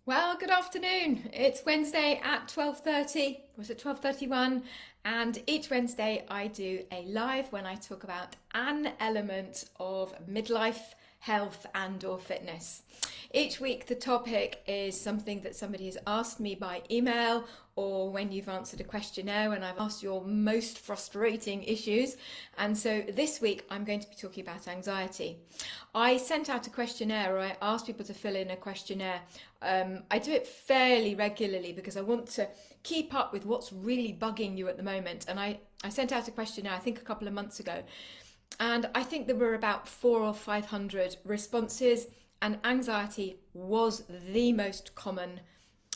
Well, good afternoon. It's Wednesday at 12:30. Was it 12:31? And each Wednesday I do a live when I talk about an element of midlife health and or fitness. Each week the topic is something that somebody has asked me by email or when you've answered a questionnaire and I've asked your most frustrating issues. And so this week I'm going to be talking about anxiety. I sent out a questionnaire, or I asked people to fill in a questionnaire. I do it fairly regularly because I want to keep up with what's really bugging you at the moment. And I sent out a questionnaire, I think a couple of months ago, and I think there were about 400 or 500 responses, and anxiety was the most common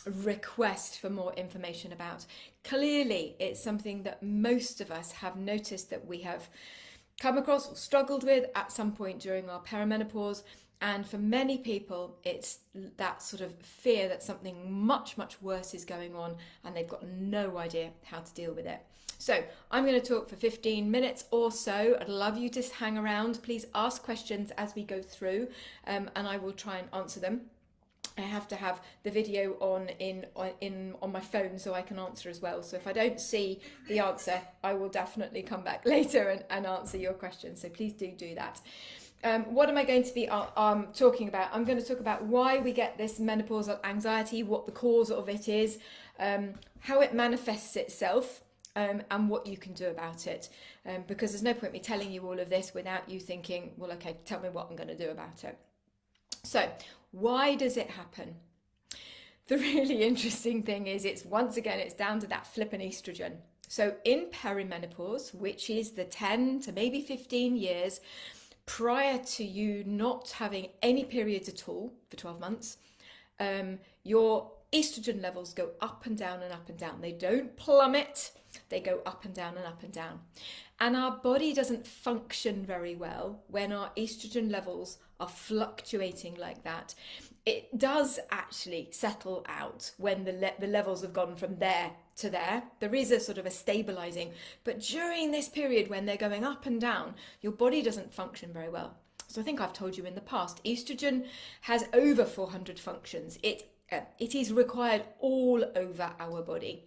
request for more information about. Clearly, it's something that most of us have noticed that we have come across or struggled with at some point during our perimenopause. And for many people, it's that sort of fear that something much, much worse is going on and they've got no idea how to deal with it. So I'm going to talk for 15 minutes or so. I'd love you to hang around. Please ask questions as we go through, and I will try and answer them. I have to have the video on my phone so I can answer as well. So if I don't see the answer, I will definitely come back later and answer your questions. So please do that. What am I going to be talking about? I'm going to talk about why we get this menopausal anxiety, what the cause of it is, how it manifests itself, and what you can do about it. Because there's no point me telling you all of this without you thinking, well, okay, tell me what I'm going to do about it. So, why does it happen? The really interesting thing is it's down to that flippin' estrogen. So in perimenopause, which is the 10 to maybe 15 years prior to you not having any periods at all for 12 months, your estrogen levels go up and down and up and down. They don't plummet, they go up and down and up and down. And our body doesn't function very well when our estrogen levels are fluctuating like that. It does actually settle out when the levels have gone from there to there. There is a sort of a stabilizing, but during this period when they're going up and down, your body doesn't function very well. So I think I've told you in the past, estrogen has over 400 functions. It is required all over our body.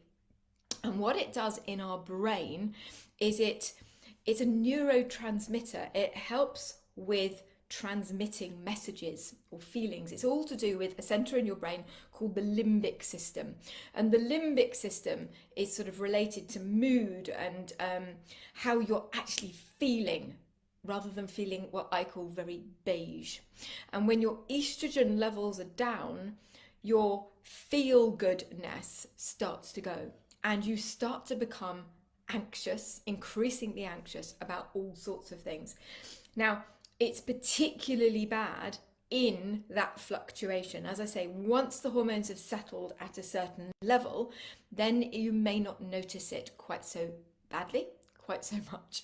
And what it does in our brain is it's a neurotransmitter. It helps with transmitting messages or feelings. It's all to do with a center in your brain called the limbic system. And the limbic system is sort of related to mood and how you're actually feeling, rather than feeling what I call very beige. And when your estrogen levels are down, your feel-goodness starts to go. And you start to become anxious, increasingly anxious about all sorts of things. Now, it's particularly bad in that fluctuation. As I say, once the hormones have settled at a certain level, then you may not notice it quite so badly, quite so much.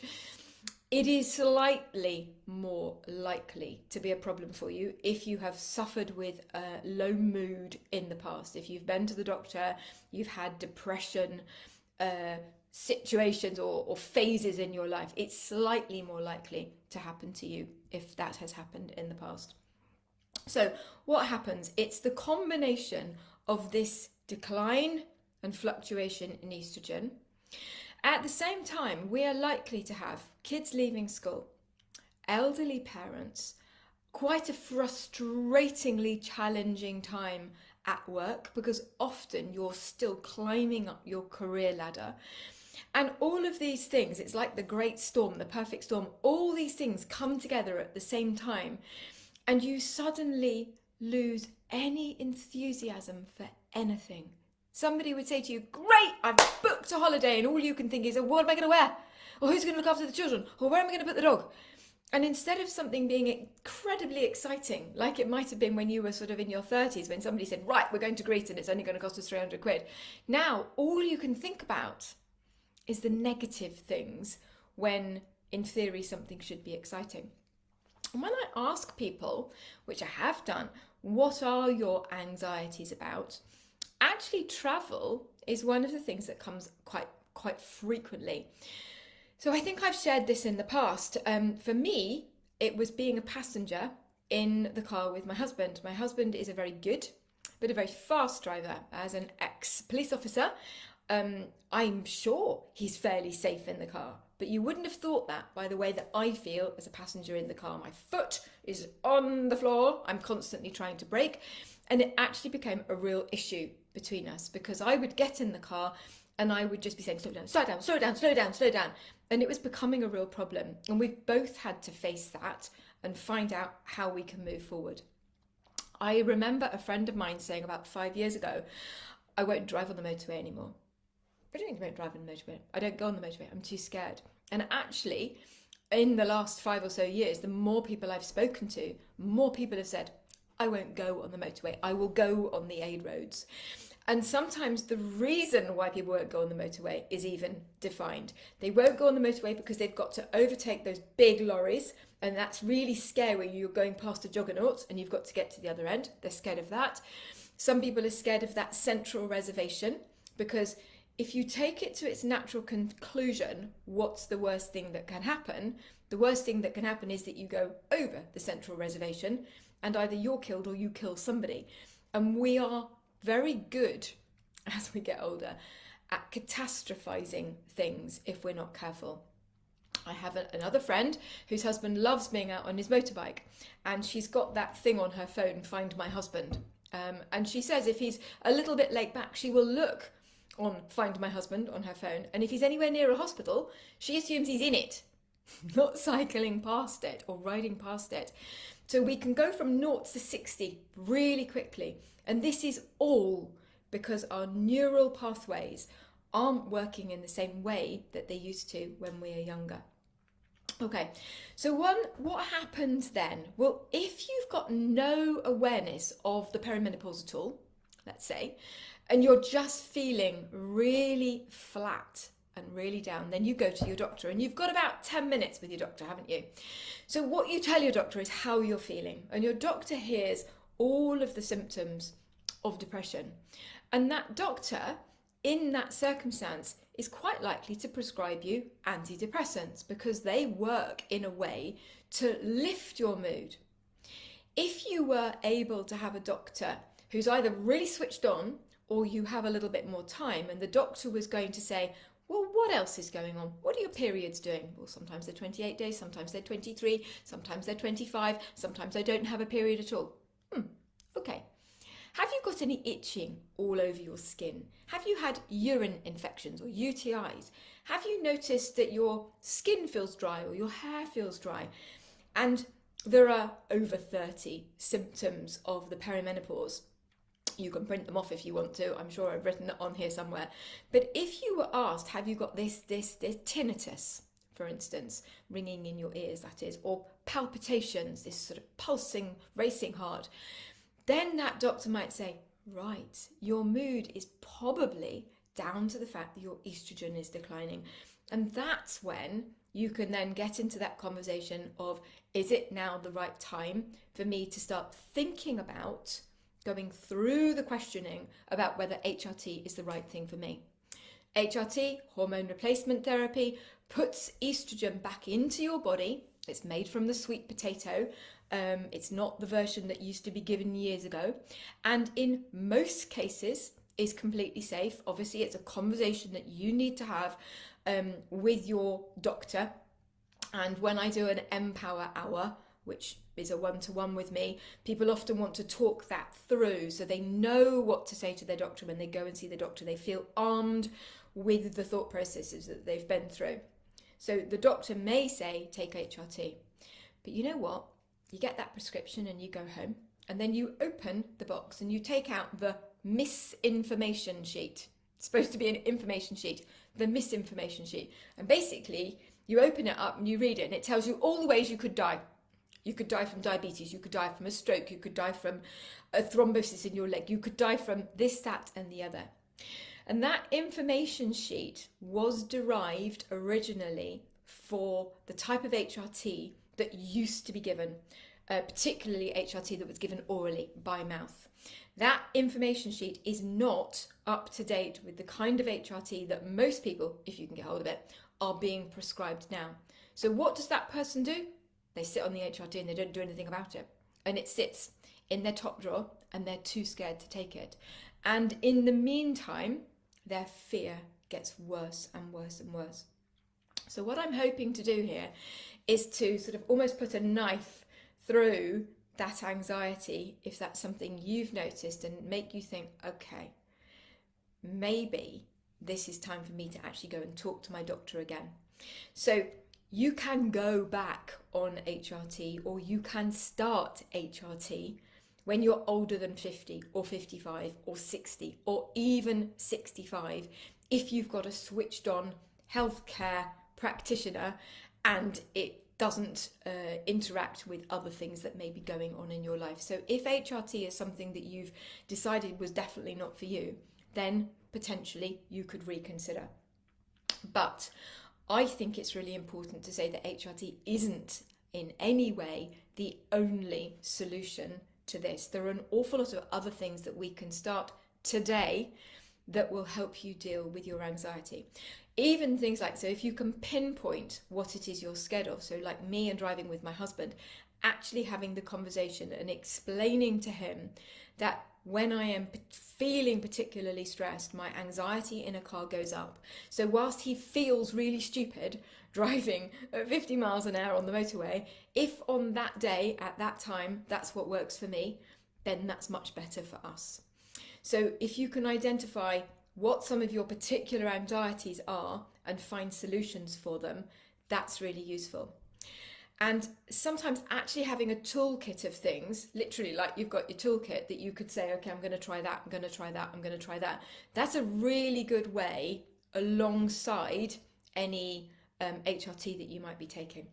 It is slightly more likely to be a problem for you if you have suffered with low mood in the past. If you've been to the doctor, you've had depression, situations or phases in your life, it's slightly more likely to happen to you if that has happened in the past. So what happens? It's the combination of this decline and fluctuation in estrogen. At the same time, we are likely to have kids leaving school, elderly parents, quite a frustratingly challenging time at work because often you're still climbing up your career ladder. And all of these things, it's like the great storm, the perfect storm, all these things come together at the same time and you suddenly lose any enthusiasm for anything. Somebody would say to you, great, I've booked a holiday, and all you can think is, oh, what am I going to wear? Or who's going to look after the children? Or where am I going to put the dog? And instead of something being incredibly exciting, like it might have been when you were sort of in your 30s, when somebody said, right, we're going to Greece and it's only going to cost us 300 quid. Now, all you can think about is the negative things when, in theory, something should be exciting. And when I ask people, which I have done, what are your anxieties about? Actually, travel is one of the things that comes quite frequently. So I think I've shared this in the past. For me, it was being a passenger in the car with my husband. My husband is a very good but a very fast driver. As an ex-police officer, I'm sure he's fairly safe in the car. But you wouldn't have thought that by the way that I feel as a passenger in the car. My foot is on the floor. I'm constantly trying to brake. And it actually became a real issue between us because I would get in the car and I would just be saying, slow down, slow down, slow down, slow down, slow down. And it was becoming a real problem. And we've both had to face that and find out how we can move forward. I remember a friend of mine saying about 5 years ago, I won't drive on the motorway anymore. I don't think I won't drive on the motorway. I don't go on the motorway. I'm too scared. And actually, in the last 5 or so years, the more people I've spoken to, more people have said, I won't go on the motorway. I will go on the aid roads. And sometimes the reason why people won't go on the motorway is even defined. They won't go on the motorway because they've got to overtake those big lorries. And that's really scary. You're going past a juggernaut and you've got to get to the other end. They're scared of that. Some people are scared of that central reservation because if you take it to its natural conclusion, what's the worst thing that can happen? The worst thing that can happen is that you go over the central reservation and either you're killed or you kill somebody. And we are very good, as we get older, at catastrophizing things if we're not careful. I have another friend whose husband loves being out on his motorbike, and she's got that thing on her phone, Find My Husband. And she says if he's a little bit laid back, she will look on Find My Husband on her phone, and if he's anywhere near a hospital, she assumes he's in it, not cycling past it or riding past it. So we can go from 0 to 60 really quickly. And this is all because our neural pathways aren't working in the same way that they used to when we are younger. Okay, so what happens then? Well, if you've got no awareness of the perimenopause at all, let's say, and you're just feeling really flat and really down, then you go to your doctor, and you've got about 10 minutes with your doctor, haven't you? So what you tell your doctor is how you're feeling, and your doctor hears all of the symptoms of depression. And that doctor, in that circumstance, is quite likely to prescribe you antidepressants because they work in a way to lift your mood. If you were able to have a doctor who's either really switched on or you have a little bit more time, and the doctor was going to say, well, what else is going on? What are your periods doing? Well, sometimes they're 28 days, sometimes they're 23, sometimes they're 25, sometimes I don't have a period at all. Okay. Have you got any itching all over your skin? Have you had urine infections or UTIs? Have you noticed that your skin feels dry or your hair feels dry? And there are over 30 symptoms of the perimenopause. You can print them off if you want to. I'm sure I've written it on here somewhere. But if you were asked, have you got this tinnitus, for instance, ringing in your ears, that is, or palpitations, this sort of pulsing, racing heart, then that doctor might say, right, your mood is probably down to the fact that your estrogen is declining. And that's when you can then get into that conversation of, is it now the right time for me to start thinking about going through the questioning about whether HRT is the right thing for me? HRT, hormone replacement therapy, puts estrogen back into your body. It's made from the sweet potato. It's not the version that used to be given years ago. And in most cases is completely safe. Obviously, it's a conversation that you need to have with your doctor. And when I do an Empower Hour, which is a one-to-one with me, people often want to talk that through so they know what to say to their doctor when they go and see the doctor. They feel armed with the thought processes that they've been through. So the doctor may say, take HRT. But you know what? You get that prescription and you go home, and then you open the box and you take out the misinformation sheet. It's supposed to be an information sheet, the misinformation sheet. And basically, you open it up and you read it, and it tells you all the ways you could die. You could die from diabetes, you could die from a stroke, you could die from a thrombosis in your leg, you could die from this, that, and the other. And that information sheet was derived originally for the type of HRT that used to be given, particularly HRT that was given orally by mouth. That information sheet is not up to date with the kind of HRT that most people, if you can get hold of it, are being prescribed now. So what does that person do? They sit on the HRT and they don't do anything about it. And it sits in their top drawer and they're too scared to take it. And in the meantime, their fear gets worse and worse and worse. So what I'm hoping to do here is to sort of almost put a knife through that anxiety, if that's something you've noticed, and make you think, okay, maybe this is time for me to actually go and talk to my doctor again. So you can go back on HRT, or you can start HRT when you're older than 50 or 55 or 60 or even 65, if you've got a switched on healthcare practitioner and it doesn't interact with other things that may be going on in your life. So if HRT is something that you've decided was definitely not for you, then potentially you could reconsider. But I think it's really important to say that HRT isn't in any way the only solution to this. There are an awful lot of other things that we can start today that will help you deal with your anxiety. Even things like, so if you can pinpoint what it is you're scared of, so like me and driving with my husband, actually having the conversation and explaining to him that when I am feeling particularly stressed, my anxiety in a car goes up. So whilst he feels really stupid driving at 50 miles an hour on the motorway, if on that day, at that time, that's what works for me, then that's much better for us. So if you can identify what some of your particular anxieties are and find solutions for them, that's really useful. And sometimes actually having a toolkit of things, literally like you've got your toolkit that you could say, okay, I'm going to try that, I'm going to try that, I'm going to try that. That's a really good way alongside any HRT that you might be taking.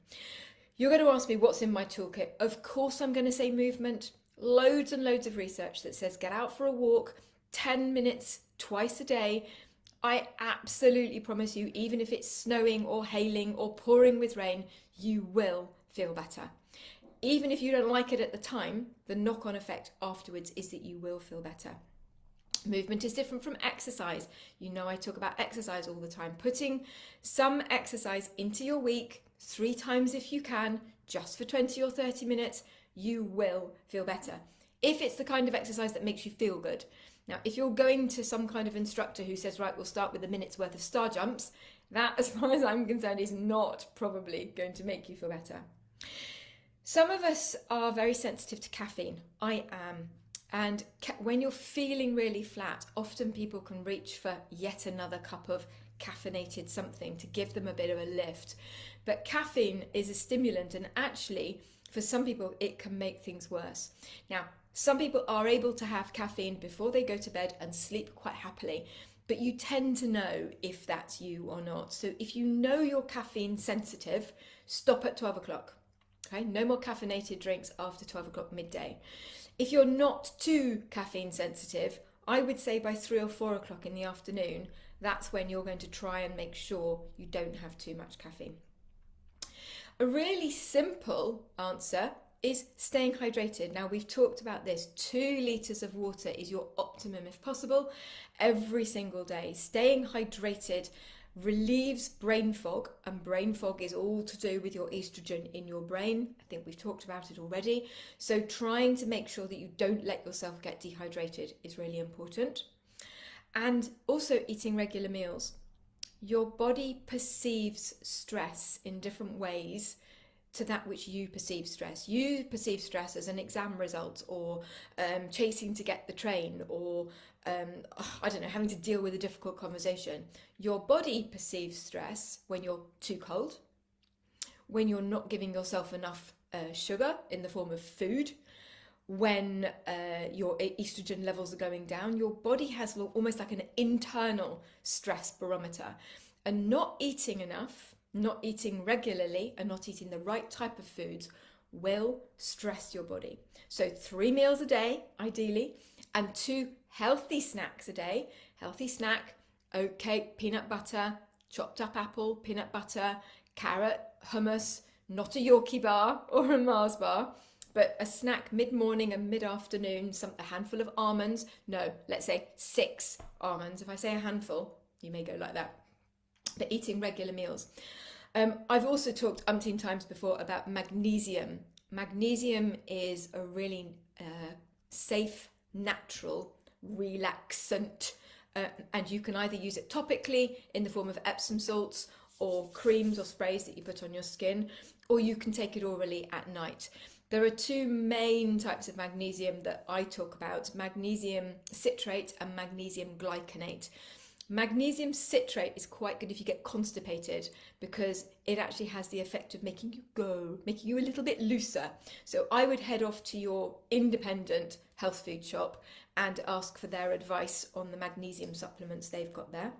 You're going to ask me what's in my toolkit. Of course, I'm going to say movement. Loads and loads of research that says get out for a walk, 10 minutes twice a day. I absolutely promise you, even if it's snowing or hailing or pouring with rain, you will feel better. Even if you don't like it at the time, the knock-on effect afterwards is that you will feel better. Movement is different from exercise. You know I talk about exercise all the time. Putting some exercise into your week, 3 times if you can, just for 20 or 30 minutes, you will feel better. If it's the kind of exercise that makes you feel good. Now, if you're going to some kind of instructor who says, right, we'll start with a minute's worth of star jumps, that, as far as I'm concerned, is not probably going to make you feel better. Some of us are very sensitive to caffeine. I am. And when you're feeling really flat, often people can reach for yet another cup of caffeinated something to give them a bit of a lift. But caffeine is a stimulant, and actually, for some people, it can make things worse. Now, some people are able to have caffeine before they go to bed and sleep quite happily, but you tend to know if that's you or not. So if you know you're caffeine sensitive, stop at 12 o'clock. Okay, no more caffeinated drinks after 12 o'clock midday. If you're not too caffeine sensitive, I would say by 3 or 4 o'clock in the afternoon, that's when you're going to try and make sure you don't have too much caffeine. A really simple answer is staying hydrated. Now, we've talked about this. 2 litres of water is your optimum if possible every single day. Staying hydrated relieves brain fog, and brain fog is all to do with your estrogen in your brain. I think we've talked about it already. So trying to make sure that you don't let yourself get dehydrated is really important. And also eating regular meals. Your body perceives stress in different ways to that which you perceive stress. You perceive stress as an exam result, or chasing to get the train, or I don't know, having to deal with a difficult conversation. Your body perceives stress when you're too cold, when you're not giving yourself enough sugar in the form of food, when your estrogen levels are going down. Your body has almost like an internal stress barometer, and not eating enough, not eating regularly, and not eating the right type of foods will stress your body. So 3 meals a day, ideally, and 2 healthy snacks a day. Healthy snack, oat cake, peanut butter, chopped up apple, peanut butter, carrot, hummus, not a Yorkie bar or a Mars bar, but a snack mid-morning and mid-afternoon, a handful of almonds. No, let's say 6 almonds. If I say a handful, you may go like that. But eating regular meals. I've also talked umpteen times before about magnesium. Magnesium is a really safe, natural, relaxant. And you can either use it topically in the form of Epsom salts or creams or sprays that you put on your skin, or you can take it orally at night. There are two main types of magnesium that I talk about: magnesium citrate and magnesium glycinate. Magnesium citrate is quite good if you get constipated, because it actually has the effect of making you a little bit looser. So I would head off to your independent health food shop and ask for their advice on the magnesium supplements they've got there.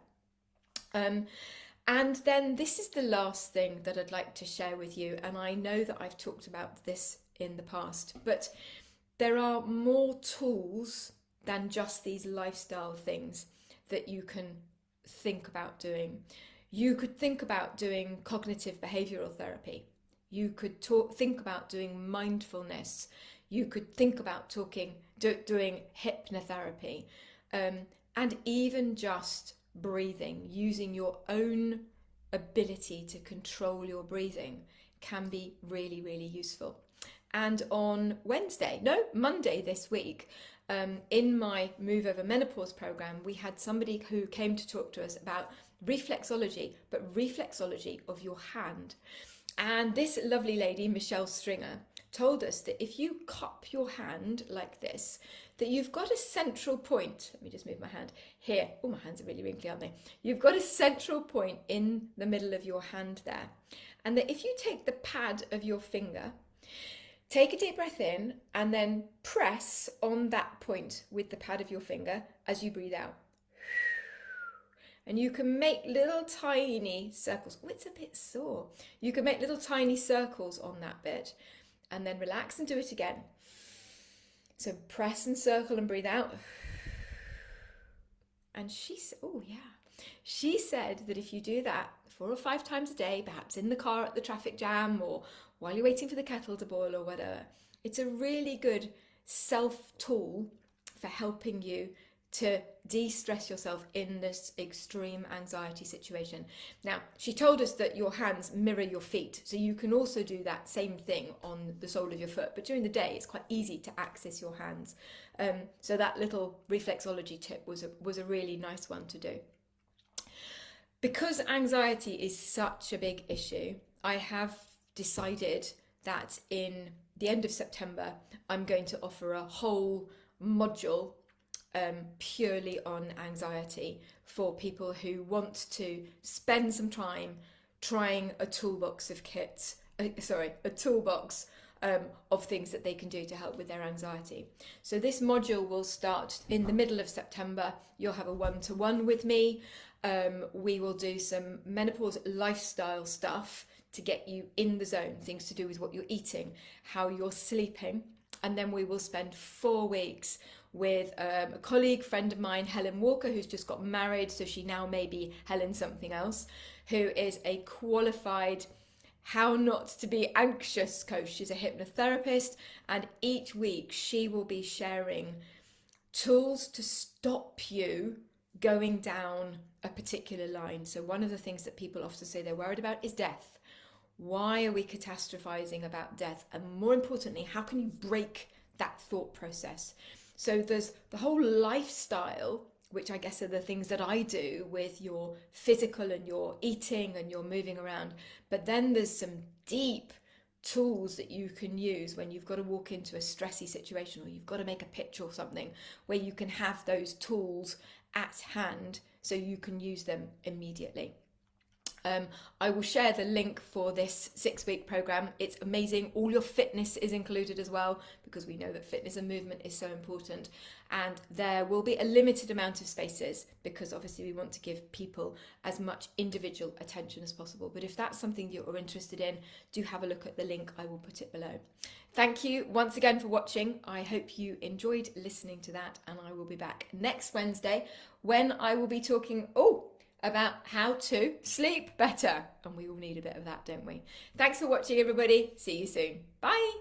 And then this is the last thing that I'd like to share with you, and I know that I've talked about this in the past, but there are more tools than just these lifestyle things that you can think about doing. You could think about doing cognitive behavioral therapy. You could think about doing mindfulness. You could think about doing hypnotherapy, and even just breathing, using your own ability to control your breathing can be really, really useful. And on Monday this week, in my Move Over Menopause program, we had somebody who came to talk to us about reflexology, but reflexology of your hand. And this lovely lady, Michelle Stringer, told us that if you cup your hand like this, that you've got a central point. Let me just move my hand here. Oh, my hands are really wrinkly, aren't they? You've got a central point in the middle of your hand there. And that if you take the pad of your finger, take a deep breath in, and then press on that point with the pad of your finger as you breathe out. And you can make little tiny circles. Oh, it's a bit sore. You can make little tiny circles on that bit, and then relax and do it again. So press and circle and breathe out. And she said that if you do that 4 or 5 times a day, perhaps in the car at the traffic jam or while you're waiting for the kettle to boil or whatever, it's a really good self-tool for helping you to de-stress yourself in this extreme anxiety situation. Now, she told us that your hands mirror your feet, so you can also do that same thing on the sole of your foot, but during the day it's quite easy to access your hands. So that little reflexology tip was a really nice one to do. Because anxiety is such a big issue, I have decided that in the end of September, I'm going to offer a whole module purely on anxiety for people who want to spend some time trying a toolbox of of things that they can do to help with their anxiety. So this module will start in the middle of September. You'll have a one-to-one with me. We will do some menopause lifestyle stuff to get you in the zone, things to do with what you're eating, how you're sleeping. And then we will spend 4 weeks with a colleague, friend of mine, Helen Walker, who's just got married, so she now may be Helen something else, who is a qualified how not to be anxious coach. She's a hypnotherapist, and each week she will be sharing tools to stop you going down a particular line. So one of the things that people often say they're worried about is death. Why are we catastrophizing about death? And more importantly, how can you break that thought process? So there's the whole lifestyle, which I guess are the things that I do with your physical and your eating and your moving around. But then there's some deep tools that you can use when you've got to walk into a stressy situation, or you've got to make a pitch or something, where you can have those tools at hand so you can use them immediately. I will share the link for this 6-week program. It's amazing. All your fitness is included as well, because we know that fitness and movement is so important. And there will be a limited amount of spaces, because obviously we want to give people as much individual attention as possible. But if that's something you're interested in, do have a look at the link. I will put it below. Thank you once again for watching. I hope you enjoyed listening to that, and I will be back next Wednesday when I will be talking about how to sleep better. And we all need a bit of that, don't we? Thanks for watching, everybody. See you soon. Bye.